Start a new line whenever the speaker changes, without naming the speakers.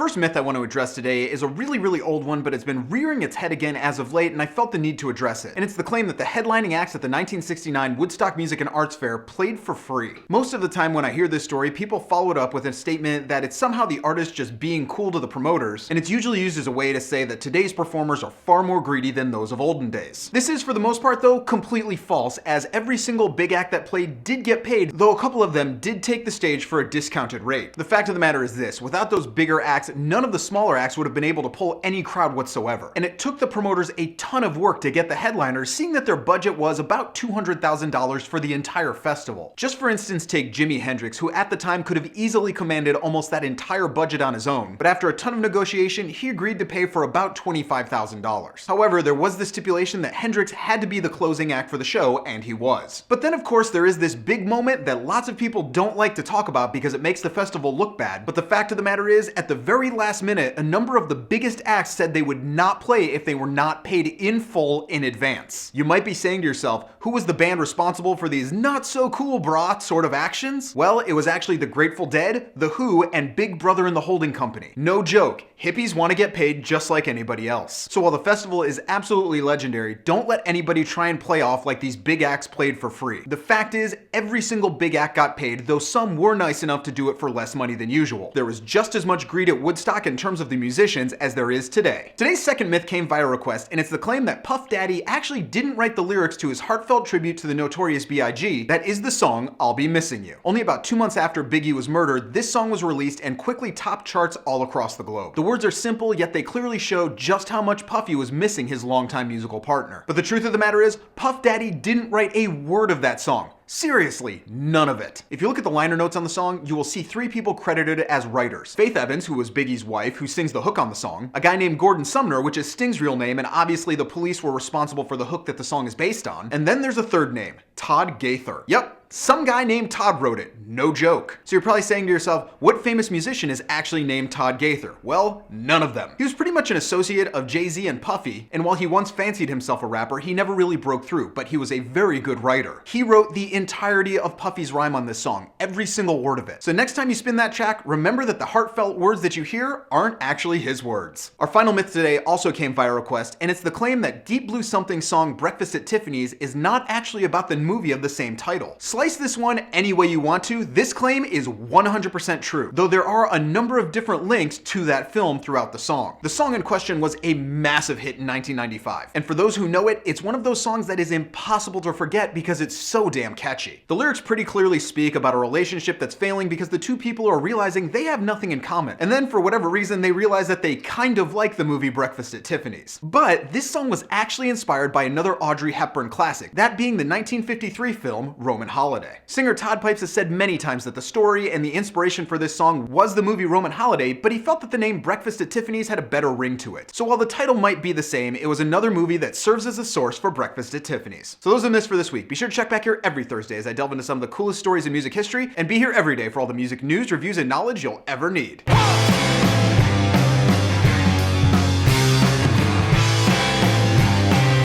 first myth I want to address today is a really old one, but it's been rearing its head again as of late, and I felt the need to address it. And it's the claim that the headlining acts at the 1969 Woodstock Music and Arts Fair played for free. Most of the time when I hear this story, people follow it up with a statement that it's somehow the artist just being cool to the promoters, and it's usually used as a way to say that today's performers are far more greedy than those of olden days. This is, for the most part though, completely false, as every single big act that played did get paid, though a couple of them did take the stage for a discounted rate. The fact of the matter is this: without those bigger acts, none of the smaller acts would have been able to pull any crowd whatsoever. And it took the promoters a ton of work to get the headliners, seeing that their budget was about $200,000 for the entire festival. Just for instance, take Jimi Hendrix, who at the time could have easily commanded almost that entire budget on his own, but after a ton of negotiation, he agreed to pay for about $25,000. However, there was the stipulation that Hendrix had to be the closing act for the show, and he was. But then of course there is this big moment that lots of people don't like to talk about because it makes the festival look bad, but the fact of the matter is, at the very last minute, a number of the biggest acts said they would not play if they were not paid in full in advance. You might be saying to yourself, who was the band responsible for these not so cool brah sort of actions? Well, it was actually the Grateful Dead, The Who, and Big Brother and the Holding Company. No joke, hippies want to get paid just like anybody else. So while the festival is absolutely legendary, don't let anybody try and play off like these big acts played for free. The fact is, every single big act got paid, though some were nice enough to do it for less money than usual. There was just as much greed at Woodstock in terms of the musicians as there is today. Today's second myth came via request, and it's the claim that Puff Daddy actually didn't write the lyrics to his heartfelt tribute to the notorious B.I.G. that is the song I'll Be Missing You. Only about 2 months after Biggie was murdered, this song was released and quickly topped charts all across the globe. The words are simple, yet they clearly show just how much Puffy was missing his longtime musical partner. But the truth of the matter is, Puff Daddy didn't write a word of that song. Seriously, none of it. If you look at the liner notes on the song, you will see 3 people credited as writers. Faith Evans, who was Biggie's wife, who sings the hook on the song, a guy named Gordon Sumner, which is Sting's real name, and obviously the Police were responsible for the hook that the song is based on, and then there's a third name, Todd Gaither. Yep. Some guy named Todd wrote it, no joke. So you're probably saying to yourself, what famous musician is actually named Todd Gaither? Well, none of them. He was pretty much an associate of Jay-Z and Puffy, and while he once fancied himself a rapper, he never really broke through, but he was a very good writer. He wrote the entirety of Puffy's rhyme on this song, every single word of it. So next time you spin that track, remember that the heartfelt words that you hear aren't actually his words. Our final myth today also came via request, and it's the claim that Deep Blue Something's song Breakfast at Tiffany's is not actually about the movie of the same title. Slice this one any way you want to, this claim is 100% true, though there are a number of different links to that film throughout the song. The song in question was a massive hit in 1995, and for those who know it, it's one of those songs that is impossible to forget because it's so damn catchy. The lyrics pretty clearly speak about a relationship that's failing because the two people are realizing they have nothing in common, and then for whatever reason they realize that they kind of like the movie Breakfast at Tiffany's. But this song was actually inspired by another Audrey Hepburn classic, that being the 1953 film Roman Holiday. Singer Todd Pipes has said many times that the story and the inspiration for this song was the movie Roman Holiday, but he felt that the name Breakfast at Tiffany's had a better ring to it. So while the title might be the same, it was another movie that serves as a source for Breakfast at Tiffany's. So those are the myths for this week. Be sure to check back here every Thursday as I delve into some of the coolest stories in music history, and be here every day for all the music news, reviews, and knowledge you'll ever need.